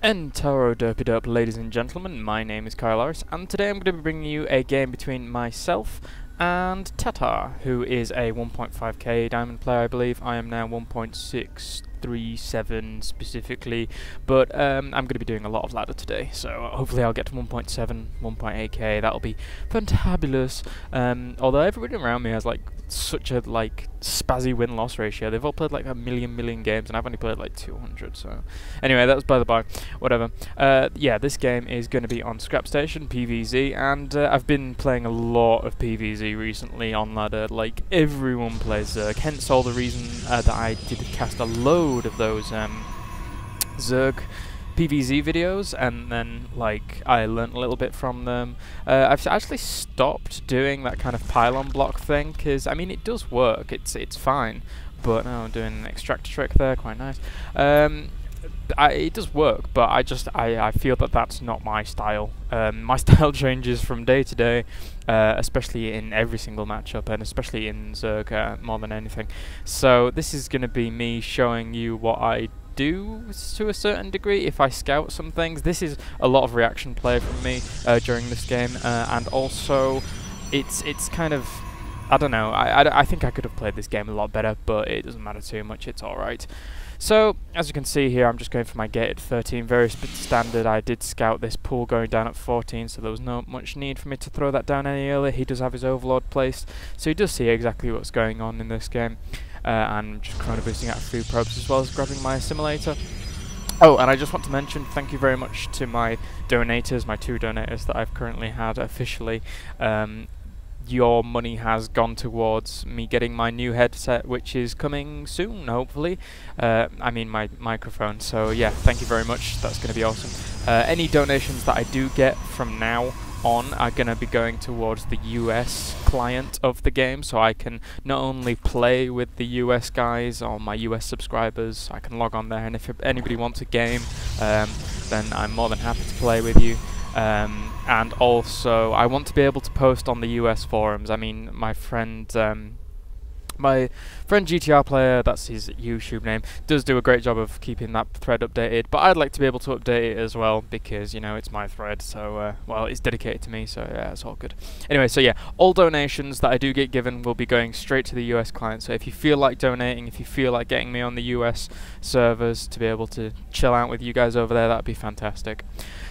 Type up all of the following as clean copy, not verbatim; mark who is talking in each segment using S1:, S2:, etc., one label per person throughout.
S1: Entaro derpy derp, ladies and gentlemen, my name is Kaelaris, and today I'm going to be bringing you a game between myself and Tata, who is a 1.5k diamond player, I believe. I am now 1.637 specifically, but I'm going to be doing a lot of ladder today, so hopefully I'll get to 1.7, 1.8k, that'll be fantabulous. Although everybody around me has like such a spazzy win-loss ratio. They've all played like a million games, and I've only played like 200, so anyway, that was by the by, whatever. Yeah, this game is going to be on Scrap Station, PvZ, and I've been playing a lot of PvZ recently on ladder. Like, everyone plays Zerg, hence all the reason that I did cast a load of those Zerg PvZ videos, and then like I learnt a little bit from them. I've actually stopped doing that kind of pylon block thing, because I mean it does work, it's fine, but no, I'm doing an extractor trick there, quite nice. It does work, but I feel that that's not my style. My style changes from day to day, especially in every single matchup, and especially in Zerg more than anything. So this is going to be me showing you what I do to a certain degree if I scout some things. This is a lot of reaction play from me during this game, and also it's kind of, I don't know, I think I could have played this game a lot better, but it doesn't matter too much, it's alright. So, as you can see here, I'm just going for my gated 13, very standard. I did scout this pool going down at 14, so there was not much need for me to throw that down any earlier. He does have his Overlord placed, so he does see exactly what's going on in this game. And just chrono boosting out a few probes as well as grabbing my assimilator. Oh, and I just want to mention thank you very much to my donators, my 2 donators that I've currently had officially. Your money has gone towards me getting my new headset, which is coming soon, hopefully. I mean my microphone, so yeah, thank you very much, that's going to be awesome. Any donations that I do get from now on are going to be going towards the US client of the game, so I can not only play with the US guys or my US subscribers, I can log on there, and if anybody wants a game, then I'm more than happy to play with you. And also, I want to be able to post on the US forums. I mean, my friend GTR player, that's his YouTube name, does do a great job of keeping that thread updated, but I'd like to be able to update it as well, because, you know, it's my thread, so, well, it's dedicated to me, so yeah, it's all good. Anyway, so yeah, all donations that I do get given will be going straight to the US client, so if you feel like donating, if you feel like getting me on the US servers to be able to chill out with you guys over there, that'd be fantastic.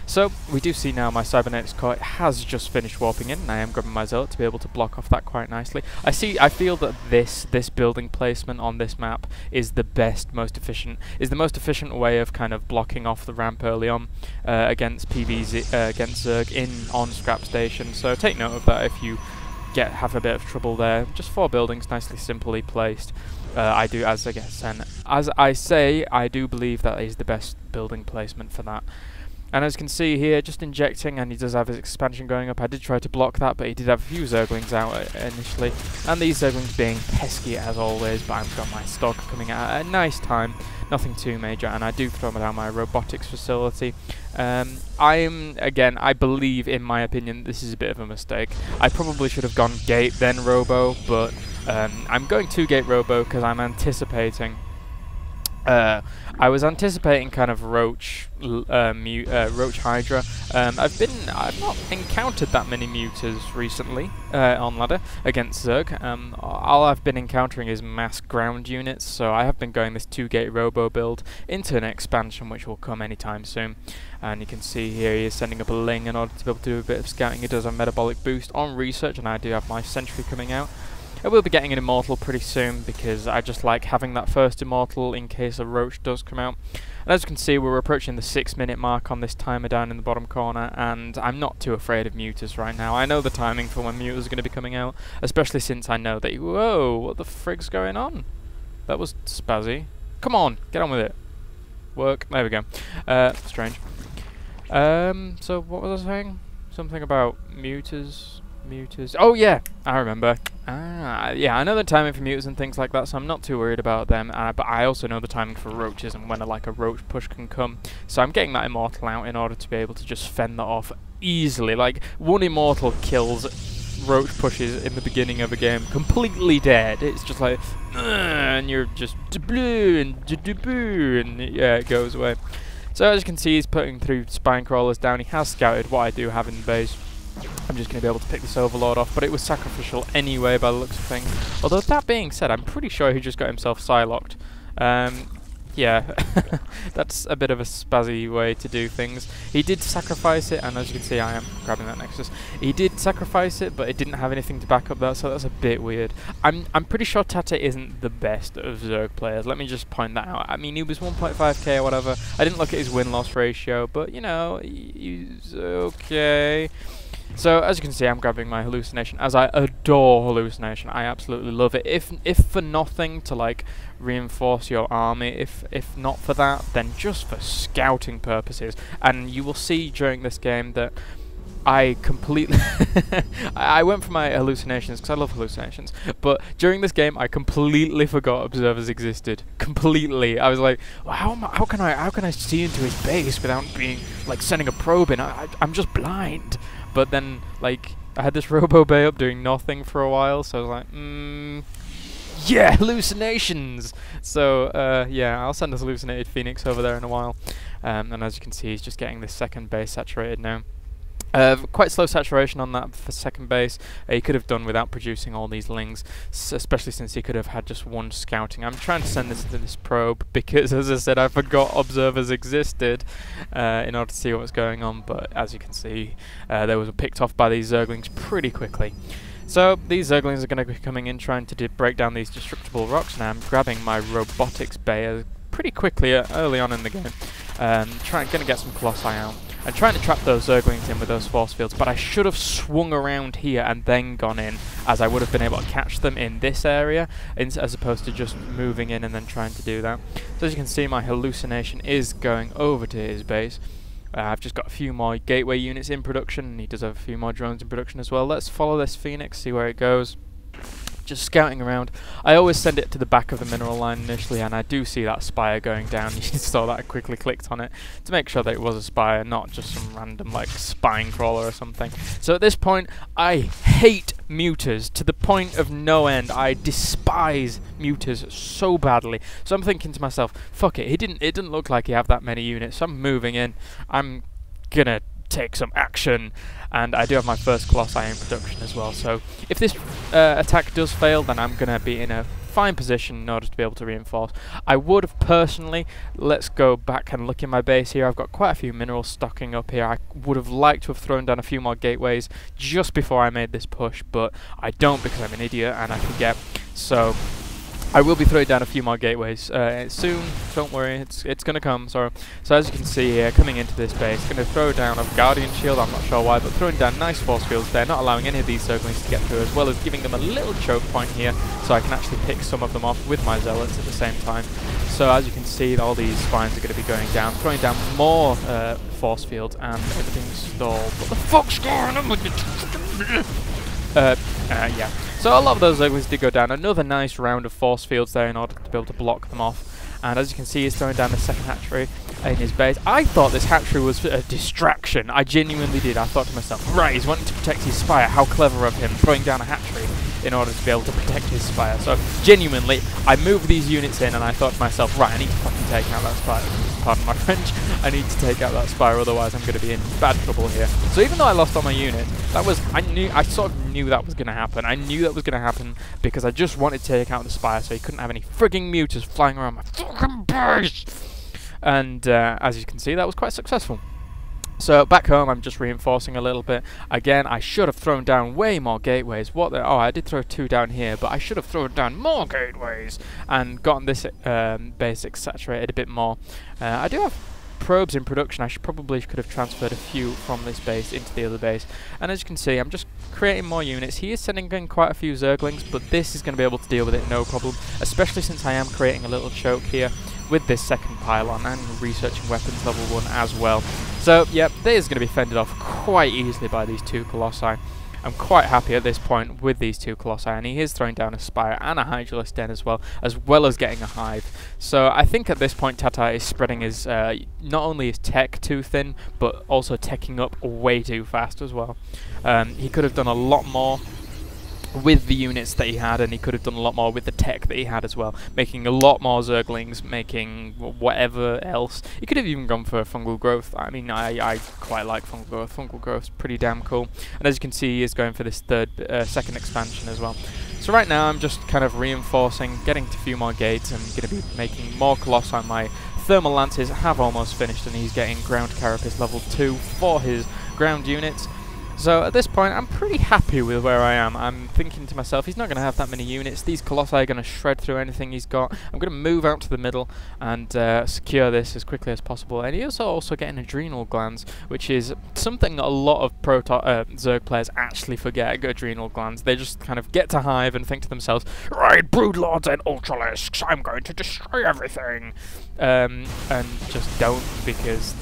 S1: So, we do see now my Cybernetics core has just finished warping in, and I am grabbing my Zealot to be able to block off that quite nicely. I feel that this building placement on this map is the most efficient way of kind of blocking off the ramp early on against against Zerg on Scrap Station. So take note of that if you have a bit of trouble there. Just 4 buildings, nicely simply placed. I do, as I say, I do believe that is the best building placement for that. And as you can see here, just injecting, and he does have his expansion going up. I did try to block that, but he did have a few Zerglings out initially. And these Zerglings being pesky as always, but I've got my stock coming out at a nice time. Nothing too major, and I do throw down my robotics facility. I believe, in my opinion, this is a bit of a mistake. I probably should have gone gate, then robo, but I'm going 2-gate robo because I'm anticipating... I was anticipating kind of Roach Hydra. I've not encountered that many mutas recently on ladder against Zerg. All I've been encountering is mass ground units, so I have been going this 2-gate robo build into an expansion which will come anytime soon. And you can see here he is sending up a Ling in order to be able to do a bit of scouting. He does have metabolic boost on research, and I do have my sentry coming out. I will be getting an Immortal pretty soon, because I just like having that first Immortal in case a Roach does come out. And as you can see, we're approaching the 6-minute mark on this timer down in the bottom corner, and I'm not too afraid of mutas right now. I know the timing for when mutas are going to be coming out, especially since I know that... Whoa, what the frig's going on? That was spazzy. Come on, get on with it. Work. There we go. Strange. So what was I saying? Something about mutas... Oh yeah, I remember. Yeah, I know the timing for mutas and things like that, so I'm not too worried about them. But I also know the timing for roaches and when a roach push can come. So I'm getting that Immortal out in order to be able to just fend that off easily. Like, 1 Immortal kills roach pushes in the beginning of a game completely dead. It's just like, and you're just blue and yeah, it goes away. So as you can see, he's putting through spine crawlers down. He has scouted what I do have in base. I'm just going to be able to pick this Overlord off, but it was sacrificial anyway by the looks of things. Although that being said, I'm pretty sure he just got himself Psylocked. Yeah, that's a bit of a spazzy way to do things. He did sacrifice it, and as you can see, I am grabbing that Nexus. He did sacrifice it, but it didn't have anything to back up that, so that's a bit weird. I'm pretty sure Tata isn't the best of Zerg players. Let me just point that out. I mean, he was 1.5k or whatever. I didn't look at his win-loss ratio, but you know, he's okay. So as you can see, I'm grabbing my Hallucination, as I adore Hallucination. I absolutely love it. If for nothing to like reinforce your army, if not for that, then just for scouting purposes. And you will see during this game that I completely I went for my hallucinations because I love hallucinations, but during this game I completely forgot observers existed. Completely. I was like, well, how can I see into his base without being like sending a probe in? I'm just blind. But then like I had this Robo Bay up doing nothing for a while, so I was like, yeah, hallucinations. So yeah, I'll send this hallucinated Phoenix over there in a while. And as you can see, he's just getting this second base saturated now. Quite slow saturation on that for second base. He could have done without producing all these lings, especially since he could have had just one scouting. I'm trying to send this to this probe because, as I said, I forgot observers existed in order to see what was going on. But as you can see, they were picked off by these Zerglings pretty quickly. So these Zerglings are going to be coming in trying to break down these destructible rocks. Now I'm grabbing my robotics bay pretty quickly early on in the game. Going to get some Colossi out. I'm trying to trap those Zerglings in with those force fields, but I should have swung around here and then gone in, as I would have been able to catch them in this area, as opposed to just moving in and then trying to do that. So as you can see, my hallucination is going over to his base. I've just got a few more gateway units in production, and he does have a few more drones in production as well. Let's follow this Phoenix, see where it goes. Just scouting around. I always send it to the back of the mineral line initially, and I do see that spire going down. You saw that I quickly clicked on it to make sure that it was a spire, not just some random like spine crawler or something. So at this point, I hate muters to the point of no end. I despise muters so badly. So I'm thinking to myself, fuck it. It didn't look like he had that many units. So I'm moving in. I'm gonna take some action, and I do have my first Colossi in production as well, so if this attack does fail, then I'm going to be in a fine position in order to be able to reinforce. I would have personally, let's go back and look in my base here, I've got quite a few minerals stocking up here. I would have liked to have thrown down a few more gateways just before I made this push, but I don't because I'm an idiot and I forget, so I will be throwing down a few more gateways soon, don't worry, it's going to come. So as you can see here, coming into this base, going to throw down a Guardian Shield, I'm not sure why, but throwing down nice force fields there, not allowing any of these Zerglings to get through, as well as giving them a little choke point here, so I can actually pick some of them off with my Zealots at the same time. So as you can see, all these spines are going to be going down, throwing down more force fields, and everything's stalled. What the fuck's going on with yeah. So a lot of those Zerglings did go down. Another nice round of force fields there in order to be able to block them off. And as you can see, he's throwing down the second hatchery in his base. I thought this hatchery was a distraction. I genuinely did. I thought to myself, right, he's wanting to protect his spire. How clever of him, throwing down a hatchery in order to be able to protect his spire. So genuinely, I moved these units in and I thought to myself, right, I need to fucking take out that spire. Pardon my French. I need to take out that spire, otherwise I'm going to be in bad trouble here. So even though I lost all my units, I sort of knew that was going to happen. I knew that was going to happen because I just wanted to take out the spire so he couldn't have any frigging muters flying around my fucking base. And as you can see, that was quite successful. So back home, I'm just reinforcing a little bit. Again, I should have thrown down way more gateways. Oh, I did throw 2 down here, but I should have thrown down more gateways and gotten this basic saturated a bit more. I do have probes in production. I probably could have transferred a few from this base into the other base. And as you can see, I'm just creating more units. He is sending in quite a few Zerglings, but this is going to be able to deal with it no problem, especially since I am creating a little choke here with this second pylon and researching weapons level 1 as well. So, yep, this is going to be fended off quite easily by these 2 Colossi. I'm quite happy at this point with these 2 Colossi, and he is throwing down a Spire and a Hydralisk Den as well as getting a Hive. So I think at this point Tata is spreading his, not only his tech too thin, but also teching up way too fast as well. He could have done a lot more with the units that he had, and he could have done a lot more with the tech that he had as well, making a lot more Zerglings, making whatever else. He could have even gone for fungal growth. I mean, I quite like fungal growth. Fungal growth's pretty damn cool. And as you can see, he is going for this second expansion as well. So right now I'm just kind of reinforcing, getting to a few more gates, and going to be making more Colossi. My Thermal Lances have almost finished, and he's getting Ground Carapace level 2 for his ground units. So at this point, I'm pretty happy with where I am. I'm thinking to myself, he's not going to have that many units. These Colossi are going to shred through anything he's got. I'm going to move out to the middle and secure this as quickly as possible. And he's also getting Adrenal Glands, which is something a lot of Zerg players actually forget, Adrenal Glands. They just kind of get to Hive and think to themselves, right, Broodlords and Ultralisks, I'm going to destroy everything. And just don't, because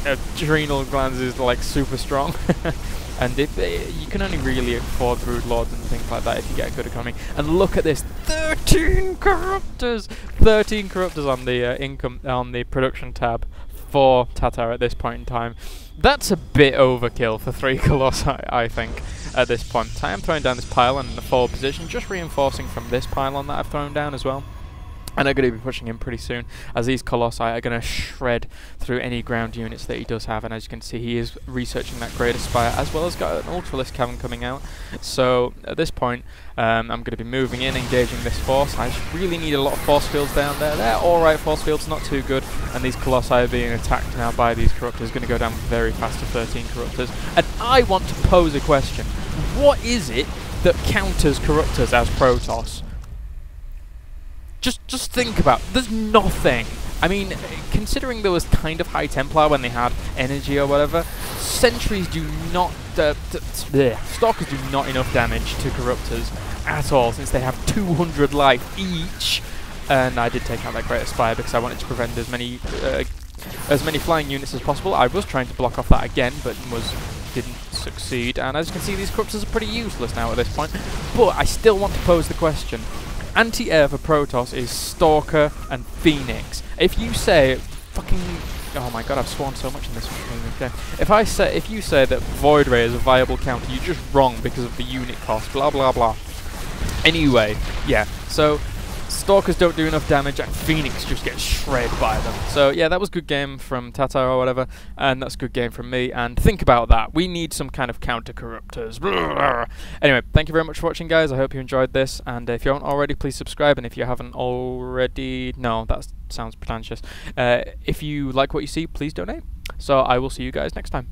S1: Adrenal Glands is like super strong. And you can only really afford Broodlords and things like that if you get a good economy. And look at this, 13 Corruptors! 13 Corruptors on the on the production tab for Tata at this point in time. That's a bit overkill for 3 Colossi, I think, at this point. I am throwing down this pylon in the forward position, just reinforcing from this pylon that I've thrown down as well. And I'm going to be pushing him pretty soon, as these Colossi are going to shred through any ground units that he does have. And as you can see, he is researching that Greater Spire, as well as got an Ultralisk Cavern coming out. So at this point, I'm going to be moving in, engaging this force. I just really need a lot of force fields down there. They're alright force fields, not too good. And these Colossi are being attacked now by these Corruptors, going to go down very fast to 13 Corruptors. And I want to pose a question. What is it that counters Corruptors as Protoss? Just think about it. There's nothing. I mean, considering there was kind of High Templar when they had energy or whatever, sentries do not, Stalkers do not enough damage to Corruptors at all, since they have 200 life each. And I did take out that Greater Spire because I wanted to prevent as many flying units as possible. I was trying to block off that again, but didn't succeed. And as you can see, these Corruptors are pretty useless now at this point. But I still want to pose the question. Anti-air for Protoss is Stalker and Phoenix. If you say fucking, oh my god, I've sworn so much in this game. If you say that Void Ray is a viable counter, you're just wrong because of the unit cost. Blah blah blah. Anyway, yeah. So Stalkers don't do enough damage, and Phoenix just gets shredded by them. So yeah, that was good game from Tata or whatever, and that's a good game from me. And think about that. We need some kind of counter Corruptors. Anyway, thank you very much for watching, guys. I hope you enjoyed this. And if you haven't already, please subscribe. And if you haven't already, no, that sounds pretentious. If you like what you see, please donate. So I will see you guys next time.